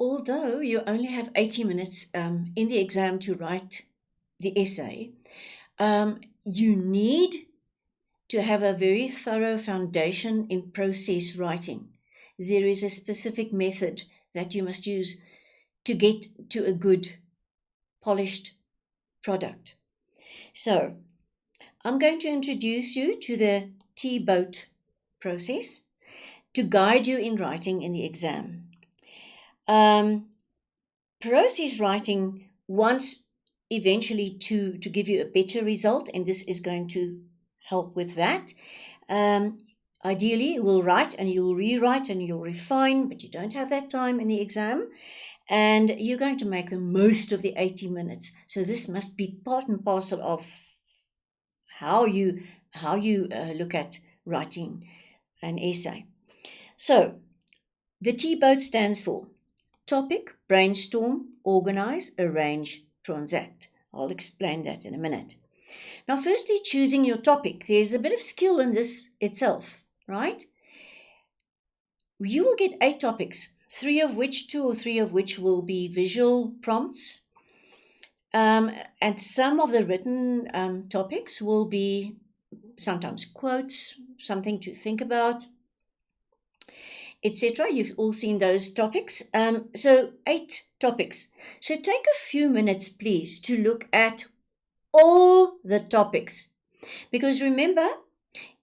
although you only have 80 minutes in the exam to write the essay, you need to have a very thorough foundation in process writing. There is a specific method that you must use to get to a good, polished product. So, I'm going to introduce you to the T-boat process to guide you in writing in the exam. Process writing wants eventually to give you a better result, and this is going to help with that. Ideally, you will write and you'll rewrite and you'll refine, but you don't have that time in the exam, and you're going to make the most of the 80 minutes. So this must be part and parcel of how you look at writing an essay. So the T-boat stands for topic, brainstorm, organize, arrange, transact. I'll explain that in a minute. Now, firstly, choosing your topic. There's a bit of skill in this itself, right? You will get 8 topics, 2 or 3 of which will be visual prompts. And some of the written topics will be sometimes quotes, something to think about, etc. You've all seen those topics. So 8 topics. So take a few minutes, please, to look at all the topics. Because remember,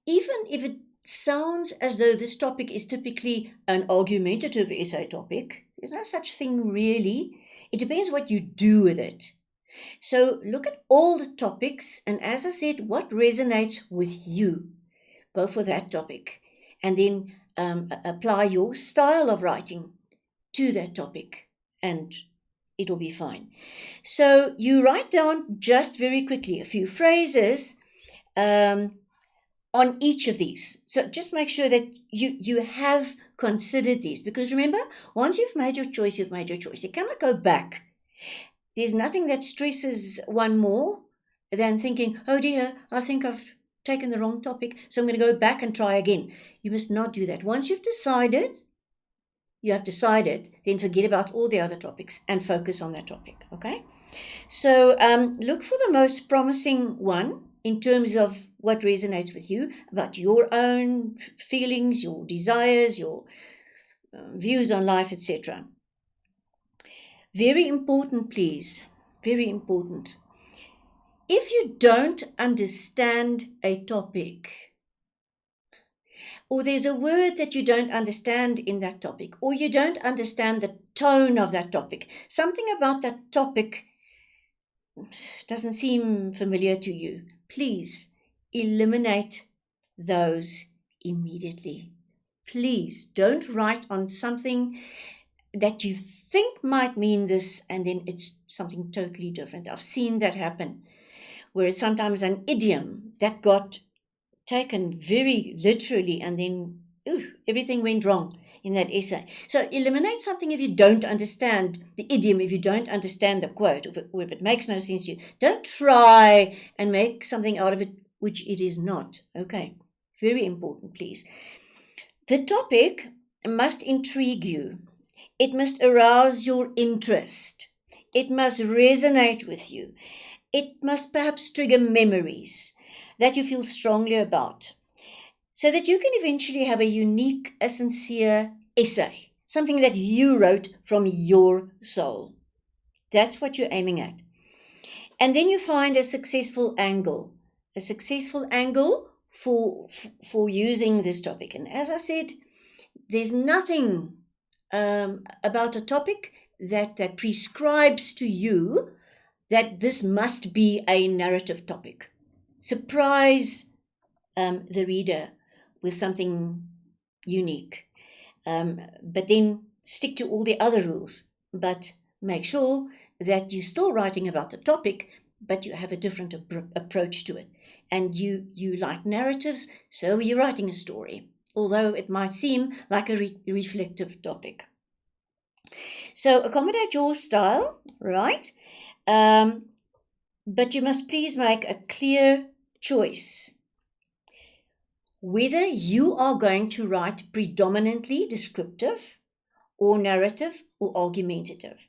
even if it sounds as though this topic is typically an argumentative essay topic, there's no such thing really. It depends what you do with it. So look at all the topics, and as I said, what resonates with you? Go for that topic, and then apply your style of writing to that topic, and it'll be fine. So you write down just very quickly a few phrases on each of these. So just make sure that you have considered these, because remember, once you've made your choice, you've made your choice. You cannot go back. There's nothing that stresses one more than thinking, oh dear, I think I've taken the wrong topic, so I'm going to go back and try again. You must not do that. Once you've decided, then forget about all the other topics and focus on that topic, okay? So look for the most promising one in terms of what resonates with you, about your own feelings, your desires, your views on life, etc. Very important, please, very important. If you don't understand a topic, or there's a word that you don't understand in that topic, or you don't understand the tone of that topic, something about that topic doesn't seem familiar to you, please eliminate those immediately. Please don't write on something that you think might mean this, and then it's something totally different. I've seen that happen, where it's sometimes an idiom that got taken very literally, and then everything went wrong in that essay. So eliminate something if you don't understand the idiom, if you don't understand the quote, or if it makes no sense to you. Don't try and make something out of it which it is not. Okay, very important, please. The topic must intrigue you. It must arouse your interest. It must resonate with you. It must perhaps trigger memories that you feel strongly about, so that you can eventually have a unique, a sincere essay, something that you wrote from your soul. That's what you're aiming at. And then you find a successful angle for using this topic. And as I said, there's nothing about a topic that prescribes to you that this must be a narrative topic. Surprise the reader with something unique, but then stick to all the other rules, but make sure that you're still writing about the topic, but you have a different approach to it. And you like narratives, so you're writing a story, although it might seem like a reflective topic. So accommodate your style, right? But you must please make a clear choice whether you are going to write predominantly descriptive or narrative or argumentative.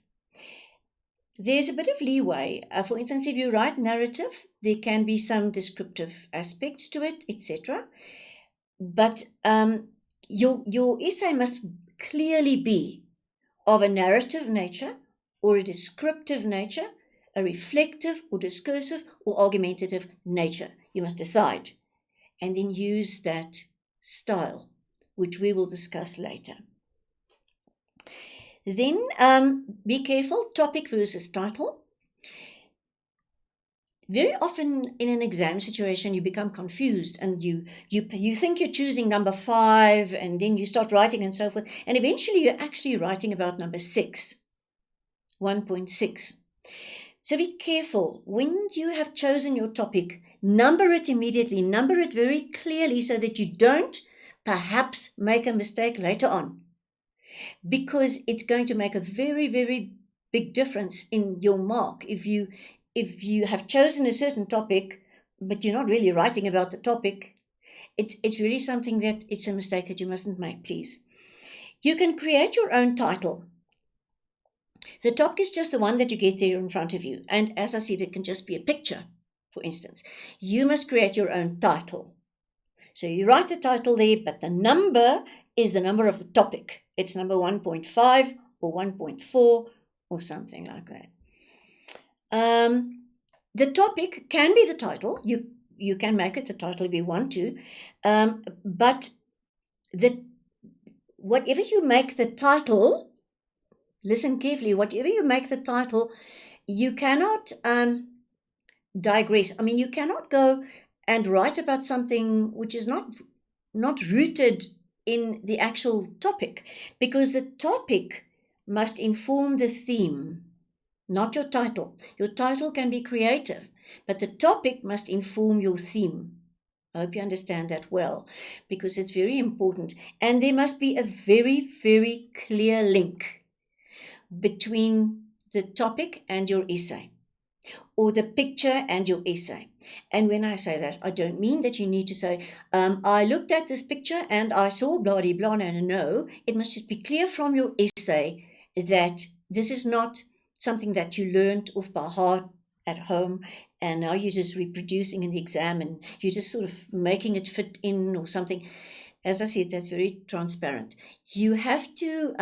There's a bit of leeway. For instance, if you write narrative, there can be some descriptive aspects to it, etc. But your essay must clearly be of a narrative nature or a descriptive nature, a reflective or discursive or argumentative nature. You must decide and then use that style, which we will discuss later. Then be careful, topic versus title. Very often in an exam situation, you become confused and you think you're choosing number 5 and then you start writing and so forth. And eventually you're actually writing about number 6, 1.6. So be careful. When you have chosen your topic, number it immediately, number it very clearly so that you don't perhaps make a mistake later on. Because it's going to make a very, very big difference in your mark. If you have chosen a certain topic, but you're not really writing about the topic, it's really something that it's a mistake that you mustn't make, please. You can create your own title. The topic is just the one that you get there in front of you. And as I said, it can just be a picture, for instance. You must create your own title. So you write the title there, but the number is the number of the topic. It's number 1.5 or 1.4 or something like that. The topic can be the title. You can make it the title if you want to. But whatever you make the title, listen carefully, whatever you make the title, you cannot digress. I mean, you cannot go and write about something which is not rooted in the actual topic, because the topic must inform the theme, not your title. Your title can be creative, but the topic must inform your theme. I hope you understand that well, because it's very important. And there must be a very, very clear link between the topic and your essay, or the picture and your essay. And when I say that, I don't mean that you need to say, I looked at this picture and I saw blah, blah, blah. No. It must just be clear from your essay that this is not something that you learned off by heart at home and now you're just reproducing in the exam and you're just sort of making it fit in or something. As I said, that's very transparent. You have to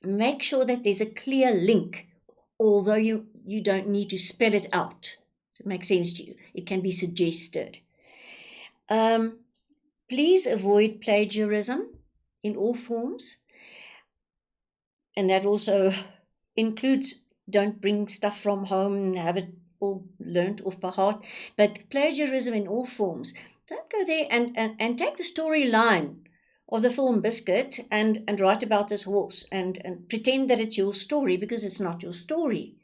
make sure that there's a clear link, although you don't need to spell it out. Does it make sense to you? It can be suggested. Please avoid plagiarism in all forms. And that also includes, don't bring stuff from home and have it all learnt off by heart. But plagiarism in all forms. Don't go there and take the storyline of the film Biscuit and write about this horse and pretend that it's your story, because it's not your story.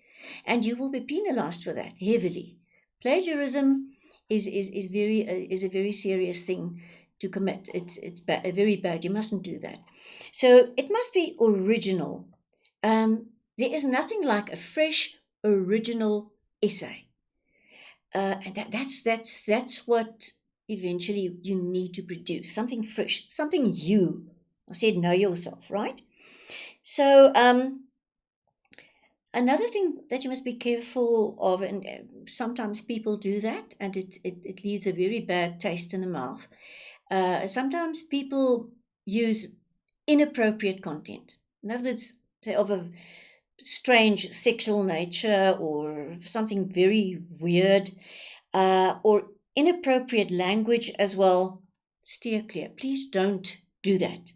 And you will be penalized for that heavily. Plagiarism is a very serious thing to commit. It's very bad. You mustn't do that. So it must be original. There is nothing like a fresh, original essay. And that's what eventually you need to produce. Something fresh, something you. I said know yourself, right? So another thing that you must be careful of, and sometimes people do that, and it leaves a very bad taste in the mouth. Sometimes people use inappropriate content. In other words, say of a strange sexual nature or something very weird, or inappropriate language as well. Steer clear. Please don't do that.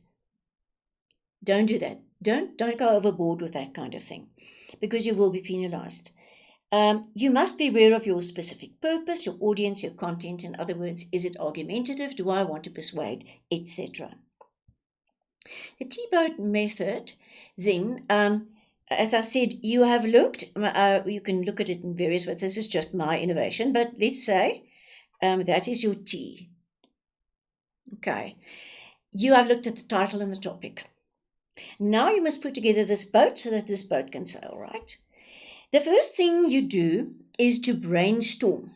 Don't do that. Don't go overboard with that kind of thing, because you will be penalized. You must be aware of your specific purpose, your audience, your content. In other words, is it argumentative? Do I want to persuade, etc.? The T-boat method, then, as I said, you have looked, you can look at it in various ways. This is just my innovation, but let's say that is your T. Okay. You have looked at the title and the topic. Now you must put together this boat so that this boat can sail, right? The first thing you do is to brainstorm.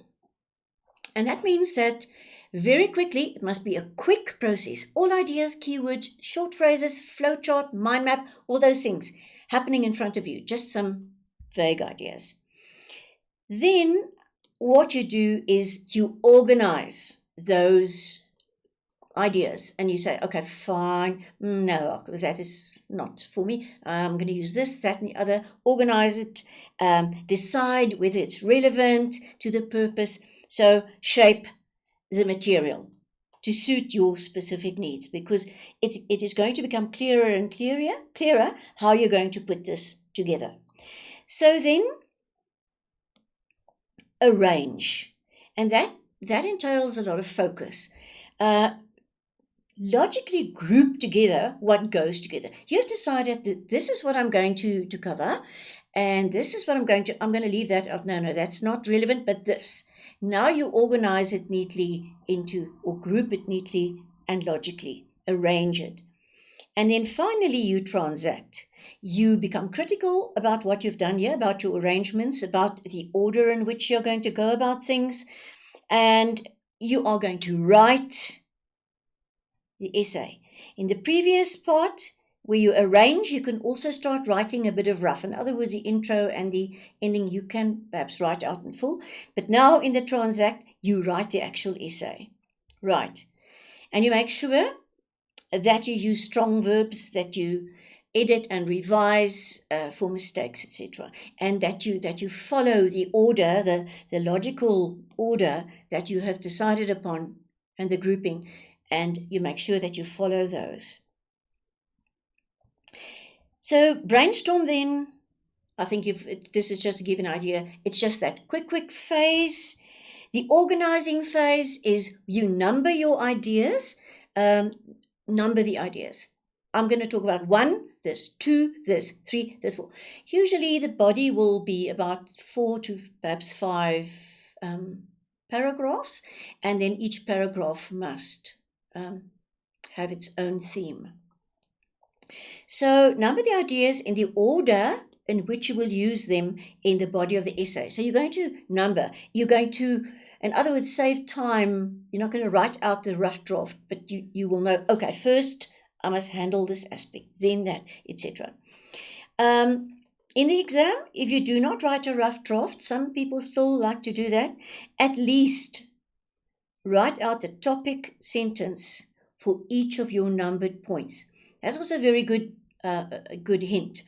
And that means that Very quickly, it must be a quick process. All ideas, keywords, short phrases, flowchart, mind map, all those things happening in front of you, just some vague ideas. Then what you do is you organize those ideas and you say, okay, fine, no, that is not for me. I'm going to use this, that, and the other. Organize it, decide whether it's relevant to the purpose. So shape the material to suit your specific needs, because it is going to become clearer and clearer how you're going to put this together. So then arrange, and that entails a lot of focus. Logically group together what goes together. You've decided that this is what I'm going to cover, and this is what I'm going to leave that out. No, that's not relevant, but this. Now you organize it neatly into, or group it neatly and logically, arrange it. And then finally you transact. You become critical about what you've done here, about your arrangements, about the order in which you're going to go about things, and you are going to write the essay. In the previous part, where you arrange, you can also start writing a bit of rough. In other words, the intro and the ending you can perhaps write out in full. But now in the transact, you write the actual essay. Right. And you make sure that you use strong verbs, that you edit and revise for mistakes, etc. And that you follow the order, the logical order that you have decided upon, and the grouping, and you make sure that you follow those. So brainstorm then. I think this is just to give an idea. It's just that quick phase. The organizing phase is you number your ideas, number the ideas. I'm going to talk about 1, this, 2, this, 3, this, 4. Usually the body will be about 4 to perhaps 5 paragraphs, and then each paragraph must have its own theme. So number the ideas in the order in which you will use them in the body of the essay. So you're going to number. You're going to, in other words, save time. You're not going to write out the rough draft, but you will know, okay, first I must handle this aspect, then that, etc. In the exam, if you do not write a rough draft, some people still like to do that, at least write out the topic sentence for each of your numbered points. That's also a very good hint.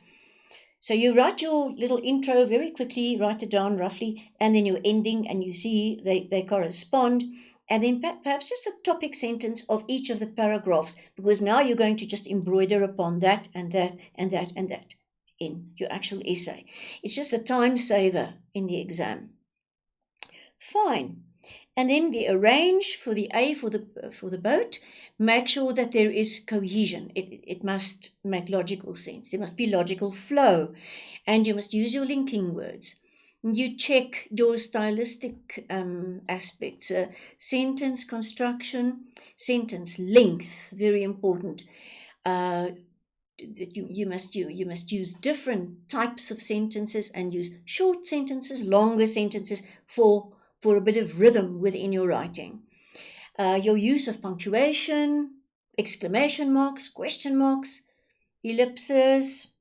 So you write your little intro very quickly, write it down roughly, and then your ending, and you see they correspond. And then perhaps just a topic sentence of each of the paragraphs, because now you're going to just embroider upon that and that and that and that in your actual essay. It's just a time saver in the exam. Fine. And then the arrange for the A for the boat. Make sure that there is cohesion. It must make logical sense. There must be logical flow, and you must use your linking words. You check your stylistic aspects, sentence construction, sentence length, very important. That you must use different types of sentences, and use short sentences, longer sentences for a bit of rhythm within your writing. Your use of punctuation, exclamation marks, question marks, ellipses,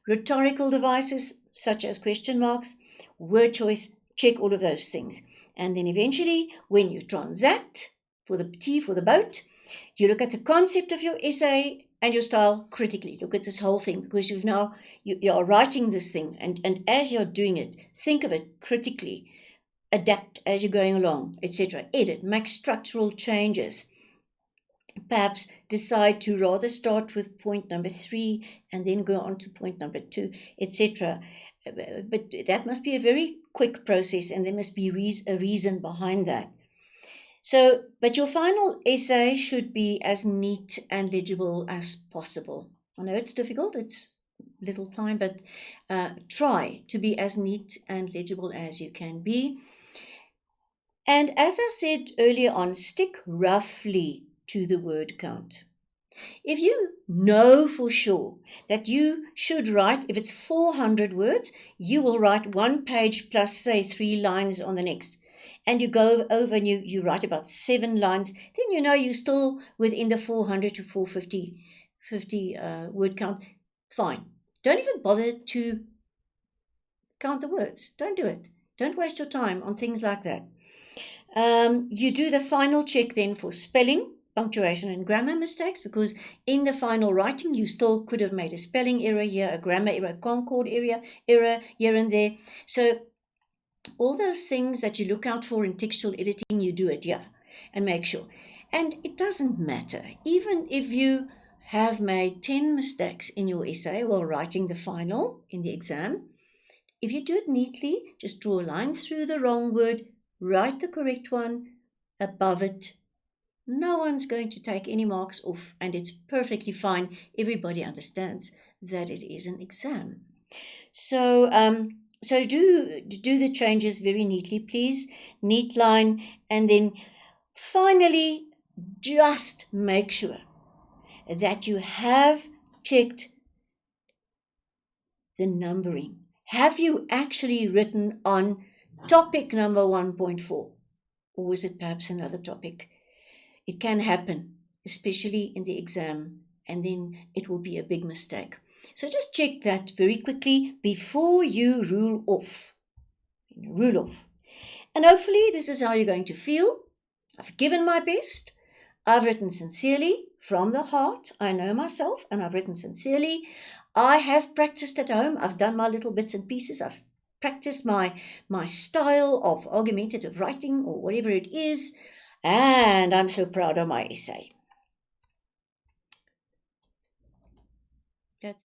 rhetorical devices such as question marks, word choice, check all of those things. And then eventually, when you transact for the T for the boat, you look at the concept of your essay and your style critically. Look at this whole thing, because you are writing this thing, and as you're doing it, think of it critically. Adapt as you're going along, etc. Edit, make structural changes. Perhaps decide to rather start with point number 3 and then go on to point number 2, etc. But that must be a very quick process, and there must be a reason behind that. So, but your final essay should be as neat and legible as possible. I know it's difficult, it's little time, but try to be as neat and legible as you can be. And as I said earlier on, stick roughly to the word count. If you know for sure that you should write, if it's 400 words, you will write 1 page plus, say, 3 lines on the next. and you go over and you write about 7 lines, then you know you're still within the 400 to 450 word count. Fine. Don't even bother to count the words. Don't do it. Don't waste your time on things like that. You do the final check then for spelling, punctuation, and grammar mistakes, because in the final writing you still could have made a spelling error here, a grammar error, a concord error here and there. So all those things that you look out for in textual editing, you do it here and make sure. And it doesn't matter, even if you have made 10 mistakes in your essay while writing the final in the exam, if you do it neatly, just draw a line through the wrong word, write the correct one above it. No one's going to take any marks off, and it's perfectly fine. Everybody understands that it is an exam. So do the changes very neatly, please. Neat line, and then finally, just make sure that you have checked the numbering. Have you actually written on topic number 1.4? Or is it perhaps another topic? It can happen, especially in the exam, and then it will be a big mistake. So just check that very quickly before you rule off. And hopefully this is how you're going to feel. I've given my best. I've written sincerely from the heart. I know myself, and I've written sincerely. I have practiced at home. I've done my little bits and pieces. I've practiced my style of argumentative writing or whatever it is. And I'm so proud of my essay. That's